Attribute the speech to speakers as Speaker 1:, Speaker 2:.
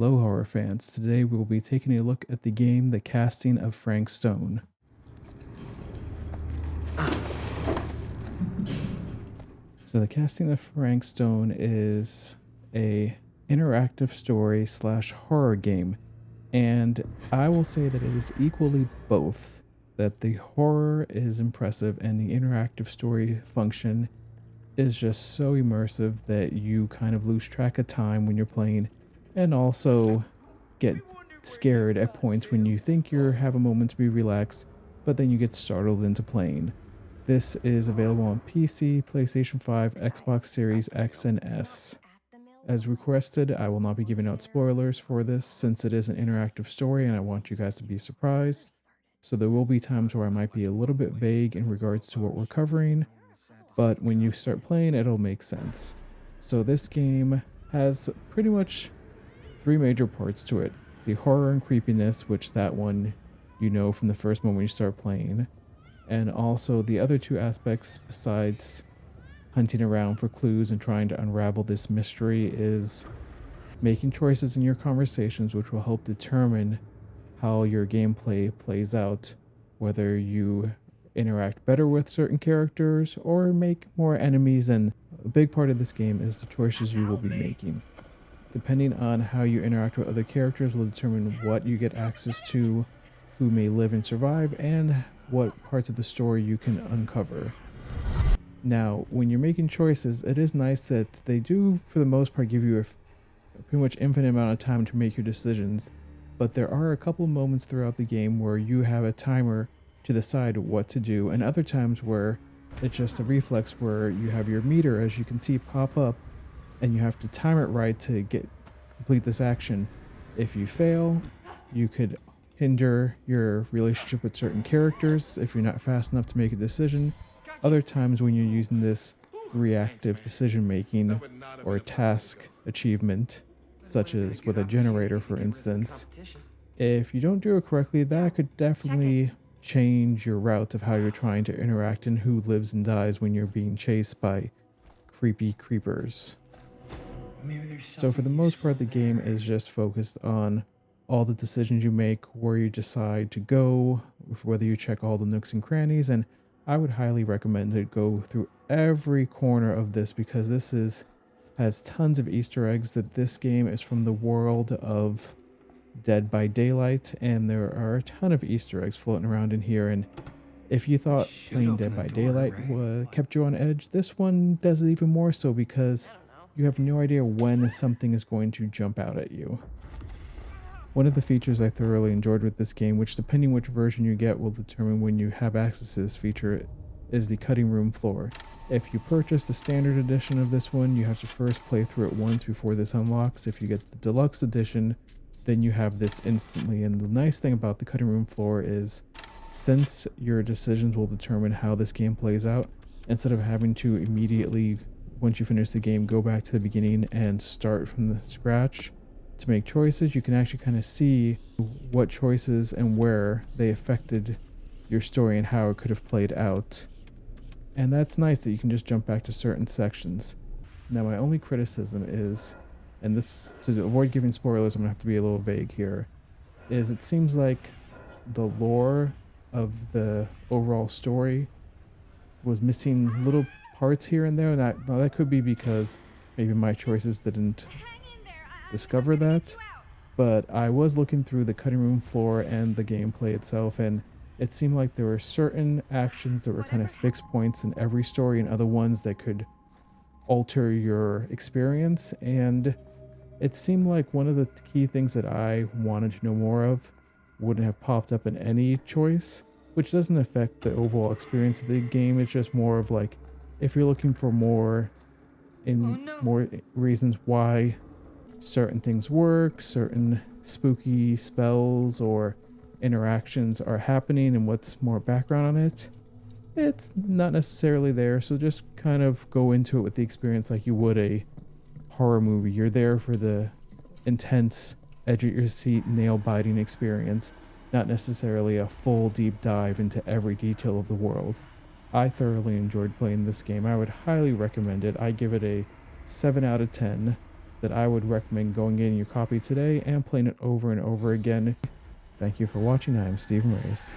Speaker 1: Hello, horror fans. Today we will be taking a look at the game The Casting of Frank Stone. So, The Casting of Frank Stone is a interactive story slash horror game, and I will say that it is equally both. That the horror is impressive and the interactive story function is just so immersive that you kind of lose track of time when you're playing, and also get scared at points when you think you have a moment to be relaxed, but then you get startled into playing. This is available on PC, PlayStation 5, Xbox Series X and S. As requested, I will not be giving out spoilers for this since it is an interactive story and I want you guys to be surprised. So there will be times where I might be a little bit vague in regards to what we're covering, but when you start playing, it'll make sense. So this game has pretty much three major parts to it. The horror and creepiness, which that one you know from the first moment you start playing. And also the other two aspects besides hunting around for clues and trying to unravel this mystery is making choices in your conversations which will help determine how your gameplay plays out, whether you interact better with certain characters or make more enemies. And a big part of this game is the choices you will be making. Depending on how you interact with other characters will determine what you get access to, who may live and survive, and what parts of the story you can uncover. Now, when you're making choices, it is nice that they do, for the most part, give you a pretty much infinite amount of time to make your decisions, but there are a couple of moments throughout the game where you have a timer to decide what to do, and other times where it's just a reflex where you have your meter, as you can see, pop up, and you have to time it right to complete this action. If you fail, you could hinder your relationship with certain characters if you're not fast enough to make a decision. Other times when you're using this reactive decision making or task achievement, such as with a generator for instance, if you don't do it correctly, that could definitely change your route of how you're trying to interact and who lives and dies when you're being chased by creepy creepers. So for the most part, the game is just focused on all the decisions you make, where you decide to go, whether you check all the nooks and crannies, and I would highly recommend to go through every corner of this because has tons of Easter eggs. That this game is from the world of Dead by Daylight, and there are a ton of Easter eggs floating around in here. And if you thought playing Dead by Daylight kept you on edge, this one does it even more so because you have no idea when something is going to jump out at you. One of the features I thoroughly enjoyed with this game, which depending which version you get will determine when you have access to this feature, is the cutting room floor. If you purchase the standard edition of this one, you have to first play through it once before this unlocks. If you get the deluxe edition, then you have this instantly. And the nice thing about the cutting room floor is, since your decisions will determine how this game plays out, instead of having to immediately, once you finish the game, go back to the beginning and start from the scratch to make choices, you can actually kind of see what choices and where they affected your story and how it could have played out. And that's nice that you can just jump back to certain sections. Now, my only criticism is, and this, to avoid giving spoilers, I'm gonna have to be a little vague here, is it seems like the lore of the overall story was missing little parts here and there. And now that could be because maybe my choices didn't discover that, but I was looking through the cutting room floor and the gameplay itself, and it seemed like there were certain actions that were kind of fixed points in every story and other ones that could alter your experience. And it seemed like one of the key things that I wanted to know more of wouldn't have popped up in any choice, which doesn't affect the overall experience of the game. It's just more of like, if you're looking for more reasons why certain things work, certain spooky spells or interactions are happening and what's more background on it, it's not necessarily there. So just kind of go into it with the experience like you would a horror movie. You're there for the intense, edge of your seat, nail biting experience, not necessarily a full deep dive into every detail of the world. I thoroughly enjoyed playing this game. I would highly recommend it. I give it a 7 out of 10. that I would recommend going in your copy today and playing it over and over again. Thank you for watching. I am Stephen Reyes.